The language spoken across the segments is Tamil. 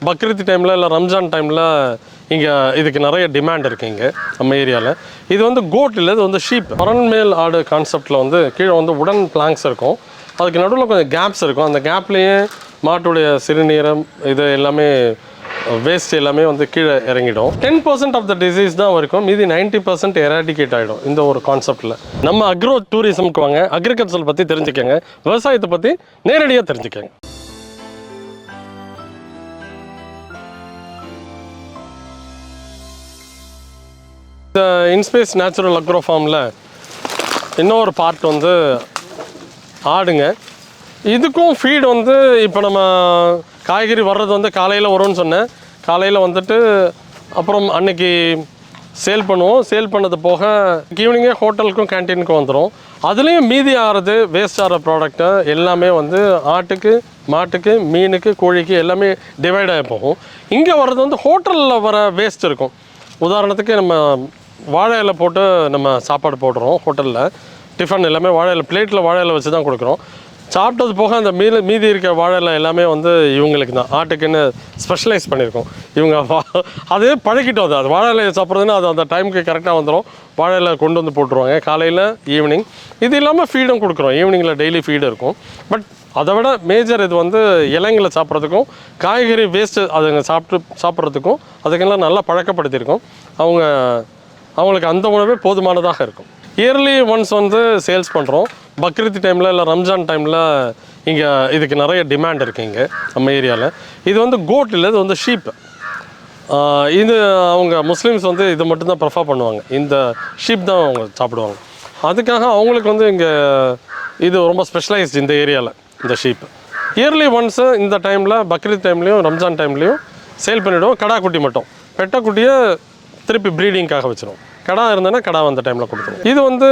பக்ரீத் டைமில் இல்லை ரம்ஜான் டைமில் இங்கே இதுக்கு நிறைய டிமாண்ட் இருக்குது இங்கே நம்ம ஏரியாவில். இது வந்து கோட் இல்லை, இது வந்து ஷீப். பரன்மேல் ஆடு கான்செப்டில் வந்து கீழே வந்து உடன் பிளாங்க்ஸ் இருக்கும், அதுக்கு நடுவில் கொஞ்சம் கேப்ஸ் இருக்கும். அந்த கேப்லேயே மாட்டுடைய சிறுநீரம் இது எல்லாமே வேஸ்ட் எல்லாமே வந்து கீழே இறங்கிடும். 10% ஆஃப் த டிசீஸ் தான் இருக்கும், மீதி 90% எராடிகேட் ஆகிடும் இந்த ஒரு கான்செப்டில். நம்ம அக்ரோ டூரிசம்க்கு வாங்க, அக்ரிகல்ச்சர் பற்றி தெரிஞ்சுக்கங்க, விவசாயத்தை பற்றி நேரடியாக தெரிஞ்சுக்கங்க. இந்த இன்ஸ்பேஸ் நேச்சுரல் அக்ரோ ஃபார்மில் இன்னொரு பார்ட் வந்து ஆடுங்க. இதுக்கும் ஃபீடு வந்து இப்போ நம்ம காய்கறி வர்றது வந்து காலையில் வரும்னு சொன்னேன். காலையில் வந்துட்டு அப்புறம் அன்னைக்கு சேல் பண்ணுவோம். சேல் பண்ணது போக ஈவினிங்கே ஹோட்டலுக்கும் கேன்டீனுக்கும் வந்துடும். அதுலேயும் மீதி ஆகிறது வேஸ்ட் ஆகிற ப்ராடக்ட்டு எல்லாமே வந்து ஆட்டுக்கு, மாட்டுக்கு, மீனுக்கு, கோழிக்கு எல்லாமே டிவைட் ஆகி போகும். இங்கே வர்றது வந்து ஹோட்டலில் வர வேஸ்ட் இருக்கும். உதாரணத்துக்கு நம்ம வாழை இலை போட்டு நம்ம சாப்பாடு போடுறோம் ஹோட்டலில், டிஃபன் எல்லாமே வாழை இலை, பிளேட்டில் வாழை இலை வச்சு தான் கொடுக்குறோம். சாப்பிட்டது போக அந்த மீதி இருக்க வாழை இலை எல்லாமே வந்து இவங்களுக்கு தான், ஆட்டுக்குன்னு ஸ்பெஷலைஸ் பண்ணியிருக்கோம். இவங்க அதே பழக்கிட்டோம். அது வாழை இலை சாப்பிட்றதுன்னா அது அந்த டைமுக்கு கரெக்டாக வந்துடும். வாழை இலை கொண்டு வந்து போட்டுருவாங்க காலையில், ஈவினிங். இது இல்லாமல் ஃபீடும் கொடுக்குறோம், ஈவினிங்கில் டெய்லி ஃபீடு இருக்கும். பட் அதை விட மேஜர் இது வந்து இலைங்களை சாப்பிட்றதுக்கும் காய்கறி வேஸ்ட்டு அதுங்க சாப்பிட்றதுக்கும் அதுக்கெல்லாம் நல்லா பழக்கப்படுத்தியிருக்கோம். அவங்களுக்கு அந்த உணவே போதுமானதாக இருக்கும். இயர்லி ஒன்ஸ் வந்து சேல்ஸ் பண்ணுறோம். பக்ரீத் டைமில் இல்லை ரம்ஜான் டைமில் இங்கே இதுக்கு நிறைய டிமாண்ட் இருக்குது இங்கே நம்ம ஏரியாவில். இது வந்து கோட் இல்லை, இது வந்து ஷீப். இது அவங்க முஸ்லீம்ஸ் வந்து இது மட்டும்தான் ப்ரிஃபர் பண்ணுவாங்க, இந்த ஷீப் தான் அவங்க சாப்பிடுவாங்க. அதுக்காக அவங்களுக்கு வந்து இங்கே இது ரொம்ப ஸ்பெஷலைஸ்டு இந்த ஏரியாவில் இந்த ஷீப். இயர்லி ஒன்ஸு இந்த டைமில் பக்ரீத் டைம்லேயும் ரம்ஜான் டைம்லேயும் சேல் பண்ணிவிடுவோம். கடா குட்டி மட்டும், பெட்டக்குட்டியை திருப்பி ப்ரீடிங்காக வச்சிடும். கடா இருந்ததுன்னா கடா அந்த டைமில் கொடுத்துரும். இது வந்து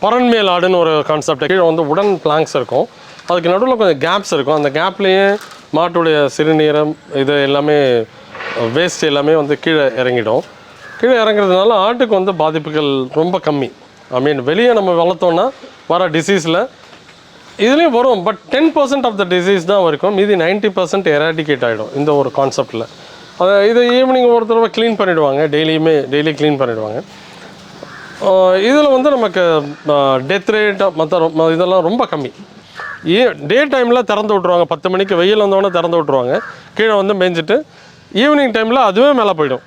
பரன்மேல் ஆடுன்னு ஒரு கான்செப்ட். கீழே வந்து உடன் பிளாங்க்ஸ் இருக்கும், அதுக்கு நடுவில் கொஞ்சம் கேப்ஸ் இருக்கும். அந்த கேப்லேயே மாட்டுடைய சிறுநீரம் இது எல்லாமே வேஸ்ட் எல்லாமே வந்து கீழே இறங்கிடும். கீழே இறங்குறதுனால ஆட்டுக்கு வந்து பாதிப்புகள் ரொம்ப கம்மி. வெளியே நம்ம வளர்த்தோன்னா வர டிசீஸில் இதுலேயும் வரும், பட் 10% ஆஃப் த டிசீஸ் தான் இருக்கும், மீதி 90% எராடிகேட் ஆகிடும் இந்த ஒரு கான்செப்டில். இது ஈவினிங் ஒரு தடவை க்ளீன் பண்ணிவிடுவாங்க, டெய்லி க்ளீன் பண்ணிவிடுவாங்க. இதில் வந்து நமக்கு டெத் ரேட் மற்ற இதெல்லாம் ரொம்ப கம்மி. டே டைமில் திறந்து விட்ருவாங்க, 10 மணிக்கு வெயில் வந்தோடனே திறந்து விட்ருவாங்க. கீழே வந்து மேய்ஞ்சிட்டு ஈவினிங் டைமில் அதுவே மேலே போயிடும்.